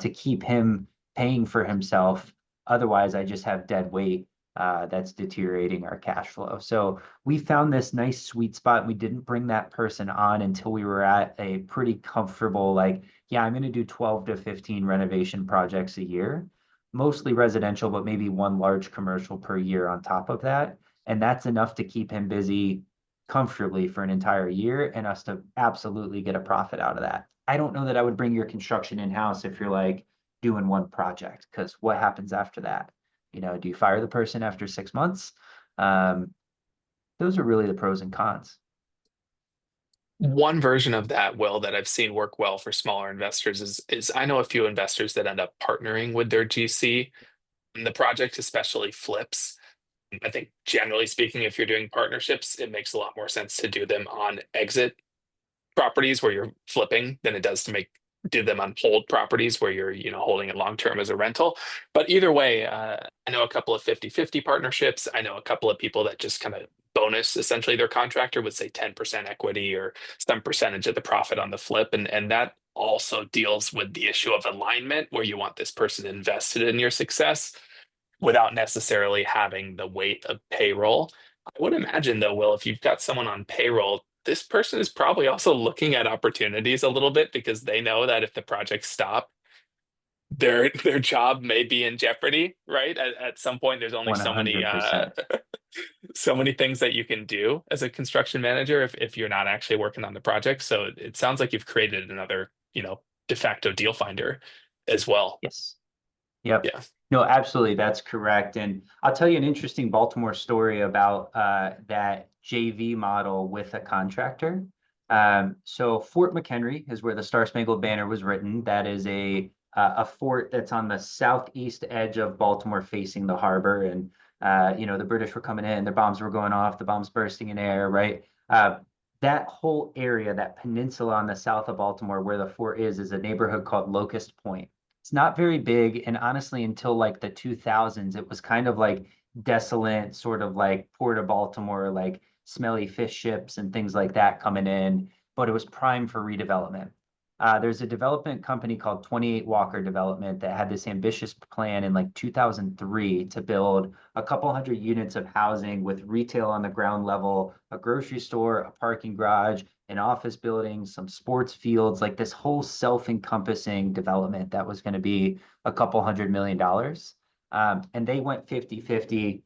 to keep him paying for himself. Otherwise, I just have dead weight that's deteriorating our cash flow. So we found this nice sweet spot. We didn't bring that person on until we were at a pretty comfortable, like, yeah, I'm going to do 12 to 15 renovation projects a year, mostly residential, but maybe one large commercial per year on top of that. And that's enough to keep him busy comfortably for an entire year and us to absolutely get a profit out of that. I don't know that I would bring your construction in-house if you're like doing one project, because what happens after that? Do you fire the person after 6 months? Those are really the pros and cons. One version of that, Will, that I've seen work well for smaller investors is I know a few investors that end up partnering with their GC. And the project especially flips. I think generally speaking, if you're doing partnerships, it makes a lot more sense to do them on exit properties where you're flipping than it does to do them on hold properties where you're holding it long term as a rental. But either way, I know a couple of 50-50 partnerships. I know a couple of people that just kind of bonus essentially their contractor with say 10% equity or some percentage of the profit on the flip, and that also deals with the issue of alignment where you want this person invested in your success without necessarily having the weight of payroll. I would imagine though, Will, if you've got someone on payroll, this person is probably also looking at opportunities a little bit because they know that if the projects stop, their job may be in jeopardy, right? At some point, there's only so many 100%. so many things that you can do as a construction manager if you're not actually working on the project. So it sounds like you've created another, de facto deal finder as well. Yes. Yep. Yeah. No, absolutely. That's correct. And I'll tell you an interesting Baltimore story about that JV model with a contractor. So Fort McHenry is where the Star Spangled Banner was written. That is a fort that's on the southeast edge of Baltimore facing the harbor. And, the British were coming in, their bombs were going off, the bombs bursting in air, right? That whole area, that peninsula on the south of Baltimore where the fort is a neighborhood called Locust Point. It's not very big, and honestly, until like the 2000s, it was kind of like desolate, sort of like Port of Baltimore, like smelly fish ships and things like that coming in, but it was prime for redevelopment. There's a development company called 28 Walker Development that had this ambitious plan in like 2003 to build a couple hundred units of housing with retail on the ground level, a grocery store, a parking garage, an office building, some sports fields, like this whole self-encompassing development that was going to be a couple $100 million. And they went 50-50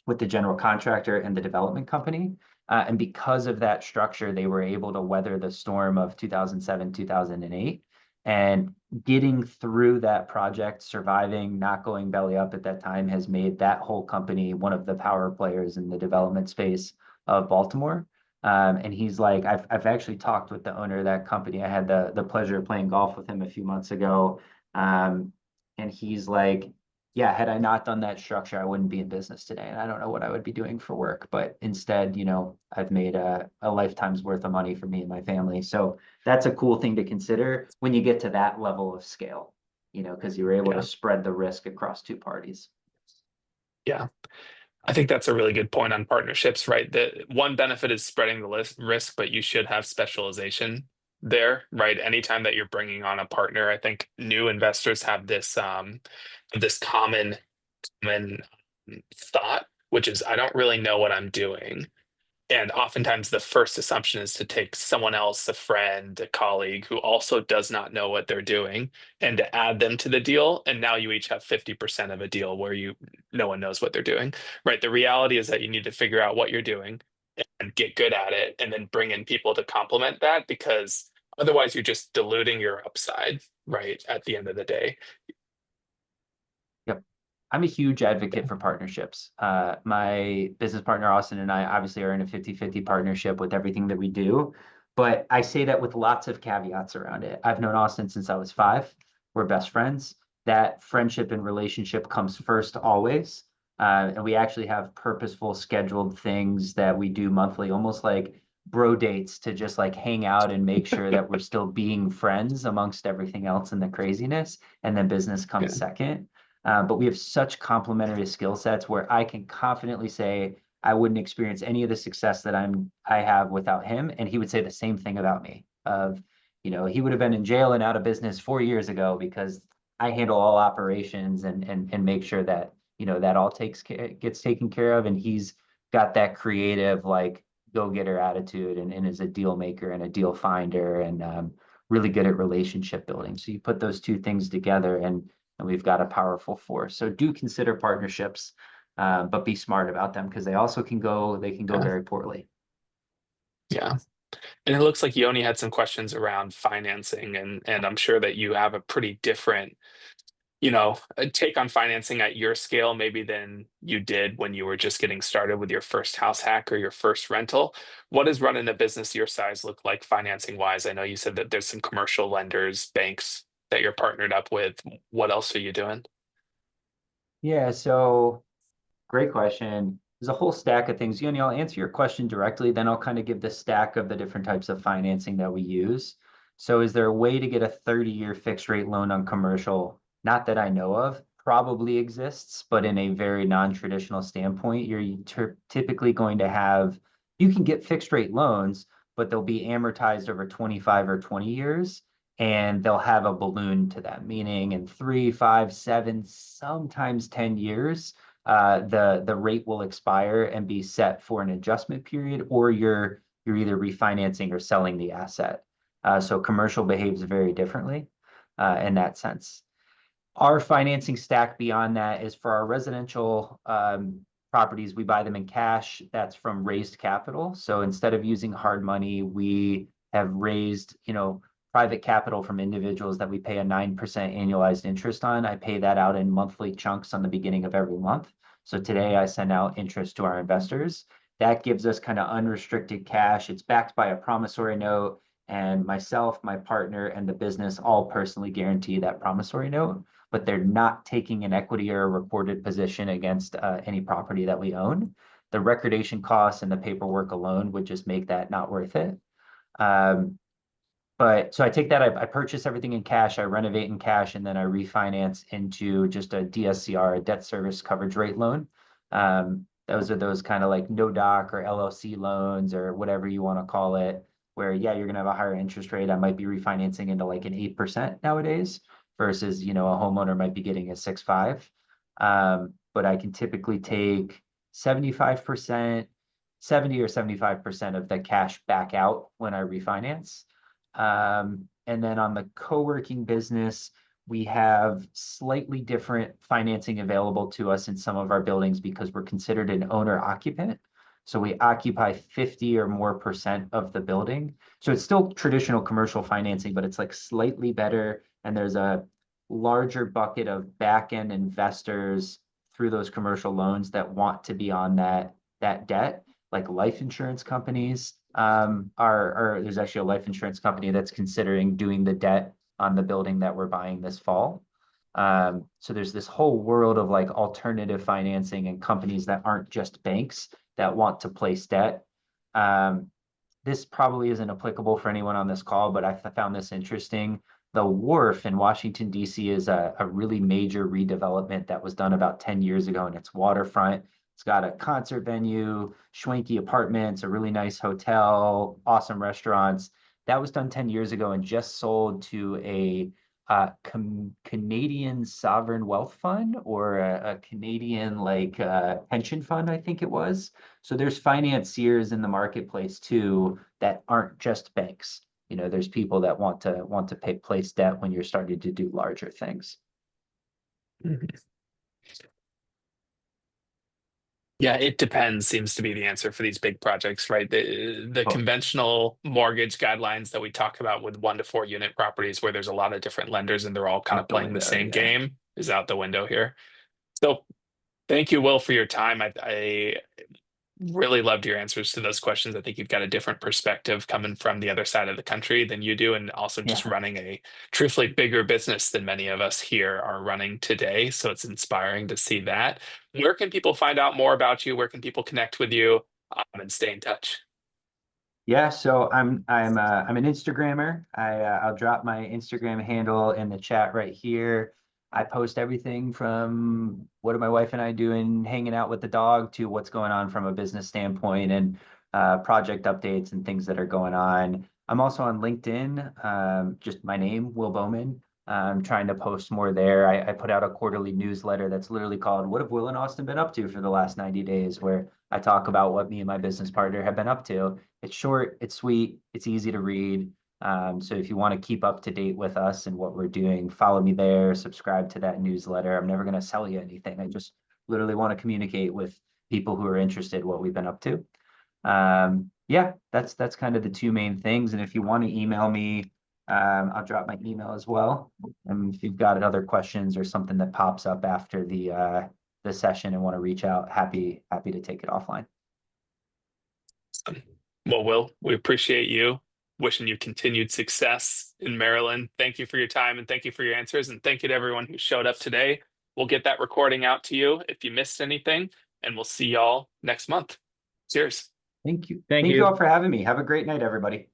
with the general contractor and the development company. And because of that structure, they were able to weather the storm of 2007, 2008. And getting through that project, surviving, not going belly up at that time, has made that whole company one of the power players in the development space of Baltimore. And he's like, I've actually talked with the owner of that company. I had the pleasure of playing golf with him a few months ago. And he's like, yeah, had I not done that structure, I wouldn't be in business today. And I don't know what I would be doing for work, but instead, I've made a lifetime's worth of money for me and my family. So that's a cool thing to consider when you get to that level of scale, because you're able to spread the risk across two parties. Yeah. I think that's a really good point on partnerships, right? The one benefit is spreading the risk, but you should have specialization there, right? Anytime that you're bringing on a partner, I think new investors have this common thought, which is I don't really know what I'm doing. And oftentimes the first assumption is to take someone else, a friend, a colleague who also does not know what they're doing, and to add them to the deal. And now you each have 50% of a deal where no one knows what they're doing, right? The reality is that you need to figure out what you're doing and get good at it, and then bring in people to complement that, because otherwise you're just diluting your upside, right? At the end of the day. Yep. I'm a huge advocate for partnerships. My business partner, Austin, and I obviously are in a 50-50 partnership with everything that we do. But I say that with lots of caveats around it. I've known Austin since I was 5. We're best friends. That friendship and relationship comes first always. And we actually have purposeful scheduled things that we do monthly, almost like bro dates, to just like hang out and make sure that we're still being friends amongst everything else in the craziness. And then business comes Yeah. second. But we have such complementary skill sets where I can confidently say I wouldn't experience any of the success that I have without him, and he would say the same thing about me. He would have been in jail and out of business 4 years ago because I handle all operations and make sure that that all gets taken care of, and he's got that creative like go-getter attitude and is a deal maker and a deal finder and really good at relationship building. So you put those two things together and we've got a powerful force. So do consider partnerships, but be smart about them because they can go Yeah. very poorly. Yeah. And it looks like you only had some questions around financing, and I'm sure that you have a pretty different, take on financing at your scale maybe than you did when you were just getting started with your first house hack or your first rental. What does running a business your size look like financing wise? I know you said that there's some commercial lenders, banks that you're partnered up with. What else are you doing? Yeah, so great question. There's a whole stack of things. Yoni, I'll answer your question directly, then I'll kind of give the stack of the different types of financing that we use. So is there a way to get a 30-year fixed rate loan on commercial? Not that I know of. Probably exists, but in a very non-traditional standpoint, you're typically going to you can get fixed rate loans, but they'll be amortized over 25 or 20 years, and they'll have a balloon to them, meaning in 3, 5, 7, sometimes 10 years, the rate will expire and be set for an adjustment period, or you're either refinancing or selling the asset. So commercial behaves very differently in that sense. Our financing stack beyond that is for our residential properties. We buy them in cash. That's from raised capital. So instead of using hard money, we have raised, private capital from individuals that we pay a 9% annualized interest on. I pay that out in monthly chunks on the beginning of every month. So today I send out interest to our investors. That gives us kind of unrestricted cash. It's backed by a promissory note, and myself, my partner, and the business all personally guarantee that promissory note, but they're not taking an equity or a recorded position against any property that we own. The recordation costs and the paperwork alone would just make that not worth it. But so I take that, I purchase everything in cash, I renovate in cash, and then I refinance into just a DSCR, a debt service coverage rate loan. Those are those kind of like no doc or LLC loans or whatever you want to call it, where, yeah, you're going to have a higher interest rate. I might be refinancing into like an 8% nowadays versus, a homeowner might be getting a 6.5. But I can typically take 75%, 70 or 75% of the cash back out when I refinance. And then on the co-working business, we have slightly different financing available to us in some of our buildings because we're considered an owner occupant. So we occupy 50 or more % of the building. So it's still traditional commercial financing, but it's like slightly better. And there's a larger bucket of back-end investors through those commercial loans that want to be on that debt, like life insurance companies. There's actually a life insurance company that's considering doing the debt on the building that we're buying this fall. So there's this whole world of like alternative financing and companies that aren't just banks that want to place debt. This probably isn't applicable for anyone on this call, but I found this interesting. The Wharf in Washington, D.C. is a really major redevelopment that was done about 10 years ago, and it's waterfront. It's got a concert venue, schwanky apartments, a really nice hotel, awesome restaurants. That was done 10 years ago and just sold to a Canadian sovereign wealth fund or a Canadian like pension fund, I think it was. So there's financiers in the marketplace too that aren't just banks. You know, there's people that want to place debt when you're starting to do larger things. Yeah, it depends seems to be the answer for these big projects, right? The conventional mortgage guidelines that we talk about with 1 to 4 unit properties where there's a lot of different lenders and they're all kind of playing the same game is out the window here. So thank you, Will, for your time. I really loved your answers to those questions. I think you've got a different perspective coming from the other side of the country than you do, and also just running a truthfully bigger business than many of us here are running today. So it's inspiring to see that. Where can people find out more about you? Where can people connect with you and stay in touch? Yeah, so I'm an Instagrammer. I'll drop my Instagram handle in the chat right here. I post everything from what are my wife and I doing, hanging out with the dog, to what's going on from a business standpoint and project updates and things that are going on. I'm also on LinkedIn, just my name, Will Bowman. I'm trying to post more there. I put out a quarterly newsletter that's literally called "What have Will and Austin been up to for the last 90 days?" where I talk about what me and my business partner have been up to. It's short, it's sweet, it's easy to read. So if you want to keep up to date with us and what we're doing, follow me there, subscribe to that newsletter. I'm never going to sell you anything. I just literally want to communicate with people who are interested in what we've been up to. Yeah, that's kind of the 2 main things. And if you want to email me, I'll drop my email as well. And if you've got other questions or something that pops up after the session and want to reach out, happy to take it offline. Well, Will, we appreciate you. Wishing you continued success in Maryland. Thank you for your time and thank you for your answers. And thank you to everyone who showed up today. We'll get that recording out to you if you missed anything, and we'll see y'all next month. Cheers. Thank you. Thank you you. all for having me. Have a great night, everybody.